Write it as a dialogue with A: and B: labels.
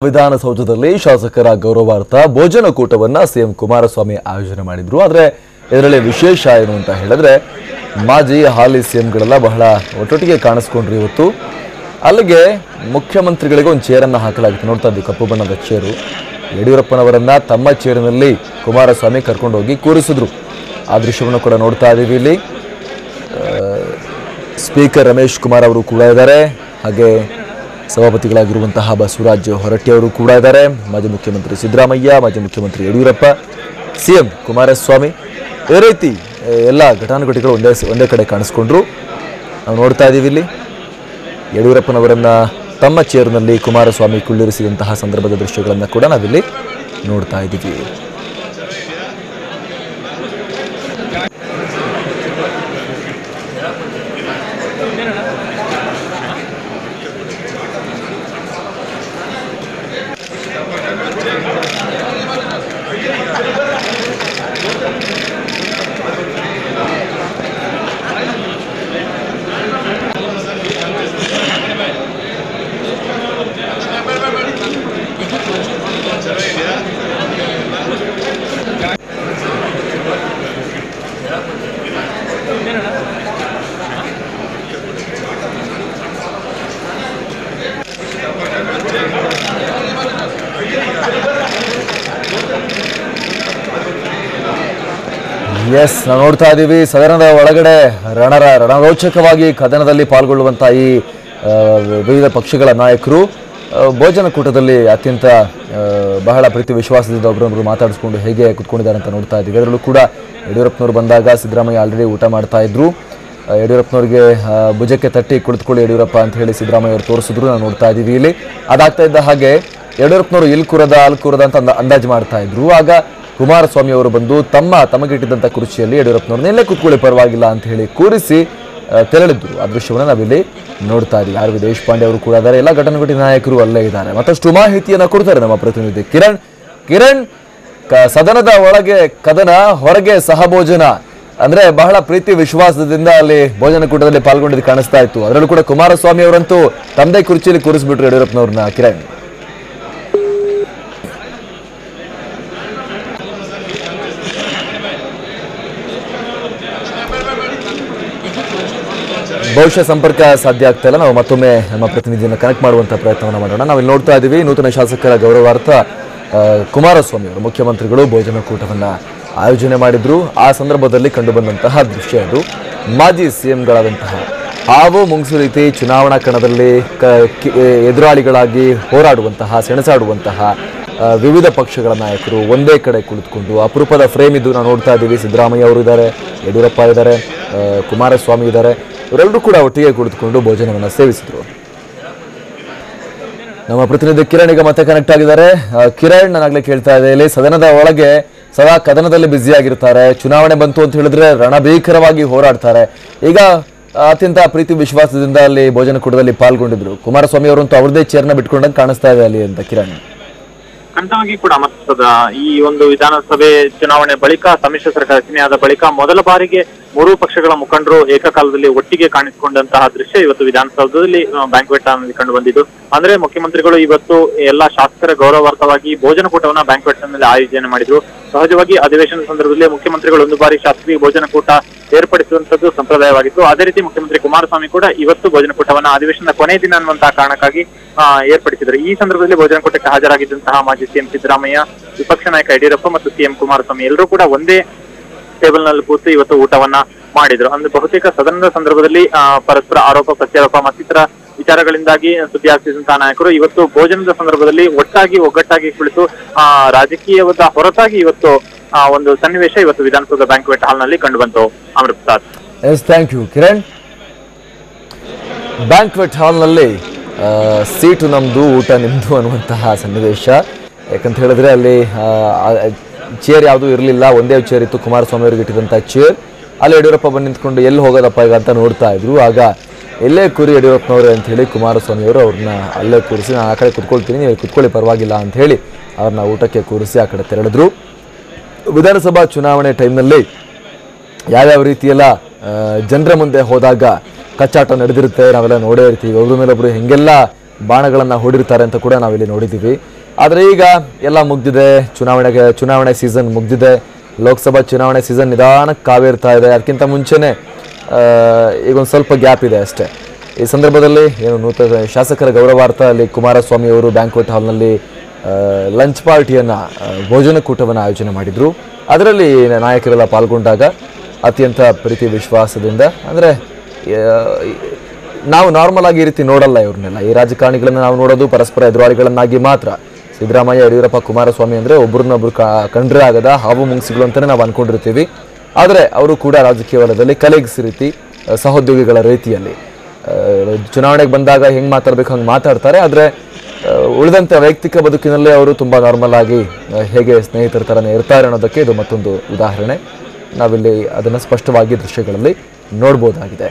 A: ವಿಧಾನಸೌಧದಲ್ಲಿ ಶಾಸಕರ ಗೌರವಾರ್ಥ ಭೋಜನಕೂಟವನ್ನ ಸಿಎಂ ಕುಮಾರಸ್ವಾಮಿ ಆಯೋಜನೆ ಮಾಡಿದ್ರು. ಆದರೆ ಇದರಲ್ಲಿ ವಿಶೇಷ ಏನು ಅಂತ ಹೇಳಿದ್ರೆ ಮಾಜಿ ಹಾಲಿ ಸಿಎಂಗಳೆಲ್ಲ ಬಹಳ ಒಟ್ಟೊಟ್ಟಿಗೆ ಕಾಣಿಸ್ಕೊಂಡ್ರು ಇವತ್ತು. ಅಲ್ಲಿಗೆ ಮುಖ್ಯಮಂತ್ರಿಗಳಿಗೆ ಒಂದು ಚೇರನ್ನು ಹಾಕಲಾಗಿತ್ತು. ನೋಡ್ತಾ ಇದ್ದೀವಿ ಕಪ್ಪು ಬಣ್ಣದ ಚೇರು. ಯಡಿಯೂರಪ್ಪನವರನ್ನ ತಮ್ಮ ಚೇರಿನಲ್ಲಿ ಕುಮಾರಸ್ವಾಮಿ ಕರ್ಕೊಂಡು ಹೋಗಿ ಕೂರಿಸಿದ್ರು. ಆ ದೃಶ್ಯವನ್ನು ಕೂಡ ನೋಡ್ತಾ ಇದ್ದೀವಿ. ಇಲ್ಲಿ ಸ್ಪೀಕರ್ ರಮೇಶ್ ಕುಮಾರ್ ಅವರು ಕೂಡ ಇದ್ದಾರೆ. ಹಾಗೆ ಸಭಾಪತಿಗಳಾಗಿರುವಂತಹ ಬಸವರಾಜ ಹೊರಟ್ಟಿ ಅವರು ಕೂಡ ಇದ್ದಾರೆ. ಮಾಜಿ ಮುಖ್ಯಮಂತ್ರಿ ಸಿದ್ದರಾಮಯ್ಯ, ಮಾಜಿ ಮುಖ್ಯಮಂತ್ರಿ ಯಡಿಯೂರಪ್ಪ, ಸಿಎಂ ಕುಮಾರಸ್ವಾಮಿ, ಇದೇ ರೀತಿ ಎಲ್ಲ ಘಟಾನುಘಟಿಗಳು ಒಂದೇ ಕಡೆ ಕಾಣಿಸ್ಕೊಂಡ್ರು. ನಾವು ನೋಡ್ತಾ ಇದ್ದೀವಿ ಇಲ್ಲಿ ಯಡಿಯೂರಪ್ಪನವರನ್ನ ತಮ್ಮ ಚೇರ್ನಲ್ಲಿ ಕುಮಾರಸ್ವಾಮಿ ಕುಳ್ಳಿರಿಸಿದಂತಹ ಸಂದರ್ಭದ ದೃಶ್ಯಗಳನ್ನು ಕೂಡ ನಾವಿಲ್ಲಿ ನೋಡ್ತಾ ಇದ್ದೀವಿ. ಎಸ್, ನಾವು ನೋಡ್ತಾ ಇದ್ದೀವಿ ಸದನದ ಒಳಗಡೆ ರಣರೋಚಕವಾಗಿ ಕದನದಲ್ಲಿ ಪಾಲ್ಗೊಳ್ಳುವಂತಹ ಈ ವಿವಿಧ ಪಕ್ಷಗಳ ನಾಯಕರು ಭೋಜನಕೂಟದಲ್ಲಿ ಅತ್ಯಂತ ಬಹಳ ಪ್ರೀತಿ ವಿಶ್ವಾಸದಿಂದ ಒಬ್ಬರೊಬ್ಬರು ಮಾತಾಡಿಸ್ಕೊಂಡು ಹೇಗೆ ಕುತ್ಕೊಂಡಿದ್ದಾರೆ ಅಂತ ನೋಡ್ತಾ ಇದ್ದೀವಿ. ಅದರಲ್ಲೂ ಕೂಡ ಯಡಿಯೂರಪ್ಪನವರು ಬಂದಾಗ ಸಿದ್ದರಾಮಯ್ಯ ಆಲ್ರೆಡಿ ಊಟ ಮಾಡ್ತಾ ಇದ್ರು. ಯಡಿಯೂರಪ್ಪನವ್ರಿಗೆ ಭುಜಕ್ಕೆ ತಟ್ಟಿ ಕುಳಿತುಕೊಳ್ಳಿ ಯಡಿಯೂರಪ್ಪ ಅಂತ ಹೇಳಿ ಸಿದ್ದರಾಮಯ್ಯ ಅವರು ತೋರಿಸಿದ್ರು. ನಾವು ನೋಡ್ತಾ ಇದ್ದೀವಿ ಇಲ್ಲಿ. ಅದಾಗ್ತಾ ಇದ್ದ ಹಾಗೆ ಯಡಿಯೂರಪ್ಪನವರು ಇಲ್ಲಿ ಕೂರದ ಅಂತ ಅಂದಾಜು ಮಾಡ್ತಾ ಇದ್ರು. ಆಗ ಕುಮಾರಸ್ವಾಮಿ ಅವರು ಬಂದು ತಮಗಿಟ್ಟಿದ್ದಂಥ ಕುರ್ಚಿಯಲ್ಲಿ ಯಡಿಯೂರಪ್ಪನವ್ರನ್ನ ಎಲ್ಲೇ ಕೂತ್ಕೊಳ್ಳಿ ಪರವಾಗಿಲ್ಲ ಅಂತ ಹೇಳಿ ಕೂರಿಸಿ ತೆರಳಿದ್ರು. ಆ ದೃಶ್ಯವನ್ನು ನಾವಿಲ್ಲಿ ನೋಡ್ತಾ ಇದ್ದೀವಿ. ಆರ್ ವಿ ದೇಶಪಾಂಡೆ ಅವರು ಕೂಡ ಇದ್ದಾರೆ. ಎಲ್ಲ ಘಟನಾಘಟಿ ನಾಯಕರು ಅಲ್ಲೇ ಇದ್ದಾರೆ. ಮತ್ತಷ್ಟು ಮಾಹಿತಿಯನ್ನು ಕೊಡ್ತಾರೆ ನಮ್ಮ ಪ್ರತಿನಿಧಿ ಕಿರಣ್. ಸದನದ ಒಳಗೆ ಕದನ, ಹೊರಗೆ ಸಹಭೋಜನ, ಅಂದ್ರೆ ಬಹಳ ಪ್ರೀತಿ ವಿಶ್ವಾಸದಿಂದ ಅಲ್ಲಿ ಭೋಜನಕೂಟದಲ್ಲಿ ಪಾಲ್ಗೊಂಡಿದ್ದು ಕಾಣಿಸ್ತಾ ಇತ್ತು. ಅದರಲ್ಲೂ ಕೂಡ ಕುಮಾರಸ್ವಾಮಿ ಅವರಂತೂ ತಮ್ಮದೇ ಕುರ್ಚಿಯಲ್ಲಿ ಕೂರಿಸ್ಬಿಟ್ರು ಯಡಿಯೂರಪ್ಪನವ್ರನ್ನ. ಕಿರಣ್, ಬಹುಶಃ ಸಂಪರ್ಕ ಸಾಧ್ಯ ಆಗ್ತಾ ಇಲ್ಲ. ನಾವು ಮತ್ತೊಮ್ಮೆ ನಮ್ಮ ಪ್ರತಿನಿಧಿಯನ್ನು ಕನೆಕ್ಟ್ ಮಾಡುವಂಥ ಪ್ರಯತ್ನವನ್ನು ಮಾಡೋಣ. ನಾವಿಲ್ಲಿ ನೋಡ್ತಾ ಇದ್ದೀವಿ ನೂತನ ಶಾಸಕರ ಗೌರವಾರ್ಥ ಕುಮಾರಸ್ವಾಮಿ ಅವರು ಮುಖ್ಯಮಂತ್ರಿಗಳು ಭೋಜನಕೂಟವನ್ನು ಆಯೋಜನೆ ಮಾಡಿದ್ರು. ಆ ಸಂದರ್ಭದಲ್ಲಿ ಕಂಡುಬಂದಂತಹ ದೃಶ್ಯ ಅದು. ಮಾಜಿ ಸಿಎಂಗಳಾದಂತಹ ಹಾವು ಮುಂಗ್ಸು ರೀತಿ ಚುನಾವಣಾ ಕಣದಲ್ಲಿ ಎದುರಾಳಿಗಳಾಗಿ ಹೋರಾಡುವಂತಹ, ಸೆಣಸಾಡುವಂತಹ ವಿವಿಧ ಪಕ್ಷಗಳ ನಾಯಕರು ಒಂದೇ ಕಡೆ ಕುಳಿತುಕೊಂಡು ಅಪರೂಪದ ಫ್ರೇಮ್ ಇದ್ದು ನಾವು ನೋಡ್ತಾ ಇದ್ದೀವಿ. ಸಿದ್ದರಾಮಯ್ಯ ಅವರು ಇದ್ದಾರೆ, ಯಡಿಯೂರಪ್ಪ ಇದ್ದಾರೆ, ಕುಮಾರಸ್ವಾಮಿ ಇದ್ದಾರೆ. ಇವರೆಲ್ಲರೂ ಕೂಡ ಒಟ್ಟಿಗೆ ಕುಳಿತುಕೊಂಡು ಭೋಜನವನ್ನು ಸೇವಿಸಿದ್ರು. ನಮ್ಮ ಪ್ರತಿನಿಧಿ ಕಿರಣ್ ಈಗ ಮತ್ತೆ ಕನೆಕ್ಟ್ ಆಗಿದ್ದಾರೆ. ಕಿರಣ್, ನಾನಾಗ್ಲೇ ಕೇಳ್ತಾ ಇದ್ದೆ, ಇಲ್ಲಿ ಸದನದ ಒಳಗೆ ಸದಾ ಕದನದಲ್ಲಿ ಬ್ಯುಸಿ ಆಗಿರ್ತಾರೆ. ಚುನಾವಣೆ ಬಂತು ಅಂತ ಹೇಳಿದ್ರೆ ರಣಭೀಕರವಾಗಿ ಹೋರಾಡ್ತಾರೆ. ಈಗ ಅತ್ಯಂತ ಪ್ರೀತಿ ವಿಶ್ವಾಸದಿಂದ ಅಲ್ಲಿ ಭೋಜನಕೂಟದಲ್ಲಿ ಪಾಲ್ಗೊಂಡಿದ್ರು. ಕುಮಾರಸ್ವಾಮಿ ಅವರಂತೂ ಅವ್ರದೇ ಚೇರ್ನ ಬಿಟ್ಕೊಂಡಂಗೆ ಕಾಣಿಸ್ತಾ ಇದೆ ಅಲ್ಲಿ ಅಂತ. ಕಿರಣ್,
B: ಖಂಡಿತವಾಗಿ ಕೂಡ ಮತ್ತದ ಈ ಒಂದು ವಿಧಾನಸಭೆ ಚುನಾವಣೆ ಬಳಿಕ ಸಮ್ಮಿಶ್ರ ಸರ್ಕಾರ ರಚನೆಯಾದ ಬಳಿಕ ಮೊದಲ ಬಾರಿಗೆ ಮೂರು ಪಕ್ಷಗಳ ಮುಖಂಡರು ಏಕಕಾಲದಲ್ಲಿ ಒಟ್ಟಿಗೆ ಕಾಣಿಸಿಕೊಂಡಂತಹ ದೃಶ್ಯ ಇವತ್ತು ವಿಧಾನಸೌಧದಲ್ಲಿ ಬ್ಯಾಂಕ್ವೆಟ್ ನಲ್ಲಿ ಕಂಡು ಬಂದಿದ್ದು. ಅಂದ್ರೆ ಮುಖ್ಯಮಂತ್ರಿಗಳು ಇವತ್ತು ಎಲ್ಲಾ ಶಾಸಕರ ಗೌರವಾರ್ಥವಾಗಿ ಭೋಜನಕೂಟವನ್ನ ಬ್ಯಾಂಕ್ವೆಟ್ ನಲ್ಲಿ ಆಯೋಜನೆ ಮಾಡಿದ್ರು. ಸಹಜವಾಗಿ ಅಧಿವೇಶನದ ಸಂದರ್ಭದಲ್ಲಿ ಮುಖ್ಯಮಂತ್ರಿಗಳು ಒಂದು ಬಾರಿ ಶಾಸಕರಿಗೆ ಭೋಜನಕೂಟ ಏರ್ಪಡಿಸುವಂತದ್ದು ಸಂಪ್ರದಾಯವಾಗಿತ್ತು. ಅದೇ ರೀತಿ ಮುಖ್ಯಮಂತ್ರಿ ಕುಮಾರಸ್ವಾಮಿ ಕೂಡ ಇವತ್ತು ಭೋಜನಕೂಟವನ್ನ ಅಧಿವೇಶನದ ಕೊನೆಯ ದಿನ ಅನ್ನುವಂತಹ ಕಾರಣಕ್ಕಾಗಿ ಏರ್ಪಡಿಸಿದರು. ಈ ಸಂದರ್ಭದಲ್ಲಿ ಭೋಜನಕೂಟಕ್ಕೆ ಹಾಜರಾಗಿದ್ದಂತಹ ಮಾಜಿ ಸಿಎಂ ಸಿದ್ದರಾಮಯ್ಯ, ವಿಪಕ್ಷ ನಾಯಕ ಯಡಿಯೂರಪ್ಪ ಮತ್ತು ಸಿಎಂ ಕುಮಾರಸ್ವಾಮಿ ಎಲ್ಲರೂ ಕೂಡ ಒಂದೇ ಟೇಬಲ್ ನಲ್ಲಿ ಕೂತು ಇವತ್ತು ಊಟವನ್ನ ಮಾಡಿದ್ರು. ಅಂದ್ರೆ ಬಹುತೇಕ ಸದನದ ಸಂದರ್ಭದಲ್ಲಿ ಪರಸ್ಪರ ಆರೋಪ ಪ್ರತ್ಯಾರೋಪ ಮತ್ತಿತರ ವಿಚಾರಗಳಿಂದಾಗಿ ಸುದ್ದಿ ಆಗ್ತಿದ್ದಂತಹ ನಾಯಕರು ಇವತ್ತು ಭೋಜನದ ಸಂದರ್ಭದಲ್ಲಿ ಒಗ್ಗಟ್ಟಾಗಿ ಕುಳಿತು ರಾಜಕೀಯವಾದ ಹೊರತಾಗಿ ಇವತ್ತು ಒಂದು ಸನ್ನಿವೇಶ ಇವತ್ತು ವಿಧಾನಸೌಧ ಬ್ಯಾಂಕ್ವೆಟ್ ಹಾಲ್ ನಲ್ಲಿ ಕಂಡು ಬಂತು. Amruthprasad.
A: Yes, thank you Kiran. Banquet hall ನಲ್ಲಿ ಸೀಟು ನಮ್ದು, ಊಟ ನಿಮ್ದು ಅನ್ನುವಂತಹ ಸನ್ನಿವೇಶ. ಯಾಕಂತ ಹೇಳಿದ್ರೆ ಅಲ್ಲಿ ಚೇರ್ ಯಾವುದೂ ಇರಲಿಲ್ಲ, ಒಂದೇ ಚೇರ್ ಇತ್ತು, ಕುಮಾರಸ್ವಾಮಿ ಅವರಿಗೆ ಇಟ್ಟಿದ್ದಂಥ ಚೇರ್. ಅಲ್ಲಿ ಯಡಿಯೂರಪ್ಪ ಬಂದು ನಿಂತ್ಕೊಂಡು ಎಲ್ಲಿ ಹೋಗೋದಪ್ಪ ಈಗ ಅಂತ ನೋಡ್ತಾ ಇದ್ರು. ಆಗ ಎಲ್ಲೇ ಕೂರಿ ಯಡಿಯೂರಪ್ಪನವ್ರೆ ಅಂತ ಹೇಳಿ ಕುಮಾರಸ್ವಾಮಿ ಅವರು ಅವ್ರನ್ನ ಅಲ್ಲೇ ಕೂರಿಸಿ, ನಾನು ಆ ಕಡೆ ಕುತ್ಕೊಳ್ತೀನಿ, ನೀವು ಕುತ್ಕೊಳ್ಳಿ ಪರವಾಗಿಲ್ಲ ಅಂತ ಹೇಳಿ ಅವ್ರನ್ನ ಊಟಕ್ಕೆ ಕೂರಿಸಿ ಆ ಕಡೆ ತೆರಳಿದ್ರು. ವಿಧಾನಸಭಾ ಚುನಾವಣೆ ಟೈಮ್ನಲ್ಲಿ ಯಾವ್ಯಾವ ರೀತಿಯೆಲ್ಲ ಜನರ ಮುಂದೆ ಹೋದಾಗ ಕಚ್ಚಾಟ ನಡೆದಿರುತ್ತೆ, ನಾವೆಲ್ಲ ನೋಡೇ ಇರ್ತೀವಿ. ಒಬ್ಬರ ಮೇಲೊಬ್ರು ಹೆಂಗೆಲ್ಲ ಬಾಣಗಳನ್ನು ಹೊಡಿರ್ತಾರೆ ಅಂತ ಕೂಡ ನಾವಿಲ್ಲಿ ನೋಡಿದ್ದೀವಿ. ಆದರೆ ಈಗ ಎಲ್ಲ ಮುಗ್ದಿದೆ, ಚುನಾವಣೆ ಸೀಸನ್ ಮುಗ್ದಿದೆ, ಲೋಕಸಭಾ ಚುನಾವಣೆ ಸೀಸನ್ ನಿಧಾನಕ್ಕೆ ಕಾವೇರ್ತಾ ಇದೆ. ಅದಕ್ಕಿಂತ ಮುಂಚೆನೇ ಈಗ ಒಂದು ಸ್ವಲ್ಪ ಗ್ಯಾಪ್ ಇದೆ ಅಷ್ಟೇ. ಈ ಸಂದರ್ಭದಲ್ಲಿ ಏನು ನೂತನ ಶಾಸಕರ ಗೌರವಾರ್ಥ ಅಲ್ಲಿ ಕುಮಾರಸ್ವಾಮಿ ಅವರು ಬ್ಯಾಂಕ್ವೆಟ್ ಹಾಲ್ನಲ್ಲಿ ಲಂಚ್ ಪಾರ್ಟಿಯನ್ನು, ಭೋಜನಕೂಟವನ್ನು ಆಯೋಜನೆ ಮಾಡಿದರು. ಅದರಲ್ಲಿ ನಾಯಕರೆಲ್ಲ ಪಾಲ್ಗೊಂಡಾಗ ಅತ್ಯಂತ ಪ್ರೀತಿ ವಿಶ್ವಾಸದಿಂದ, ಅಂದರೆ ನಾವು ನಾರ್ಮಲ್ ಆಗಿ ಈ ರೀತಿ ನೋಡಲ್ಲ ಇವ್ರನ್ನೆಲ್ಲ. ಈ ರಾಜಕಾರಣಿಗಳನ್ನು ನಾವು ನೋಡೋದು ಪರಸ್ಪರ ಎದುರಾಳಿಗಳನ್ನಾಗಿ ಮಾತ್ರ. ಸಿದ್ದರಾಮಯ್ಯ, ಯಡಿಯೂರಪ್ಪ, ಕುಮಾರಸ್ವಾಮಿ ಅಂದರೆ ಒಬ್ಬರನ್ನೊಬ್ರು ಕಂಡ್ರೆ ಆಗದ ಹಾವು ಮುಂಗ್ಸಿಗಳು ಅಂತಲೇ ನಾವು ಅಂದ್ಕೊಂಡಿರ್ತೀವಿ. ಆದರೆ ಅವರು ಕೂಡ ರಾಜಕೀಯ ವಲಯದಲ್ಲಿ ಕಲೆಗ್ಸ್ ರೀತಿ, ಸಹೋದ್ಯೋಗಿಗಳ ರೀತಿಯಲ್ಲಿ ಚುನಾವಣೆಗೆ ಬಂದಾಗ ಹೆಂಗೆ ಮಾತಾಡಬೇಕು ಹಂಗೆ ಮಾತಾಡ್ತಾರೆ. ಆದರೆ ಉಳಿದಂಥ ವೈಯಕ್ತಿಕ ಬದುಕಿನಲ್ಲೇ ಅವರು ತುಂಬ ನಾರ್ಮಲ್ ಆಗಿ ಹೇಗೆ ಸ್ನೇಹಿತರ ಥರನೇ ಇರ್ತಾರೆ ಅನ್ನೋದಕ್ಕೆ ಇದು ಮತ್ತೊಂದು ಉದಾಹರಣೆ. ನಾವಿಲ್ಲಿ ಅದನ್ನು ಸ್ಪಷ್ಟವಾಗಿ ದೃಶ್ಯಗಳಲ್ಲಿ ನೋಡ್ಬೋದಾಗಿದೆ.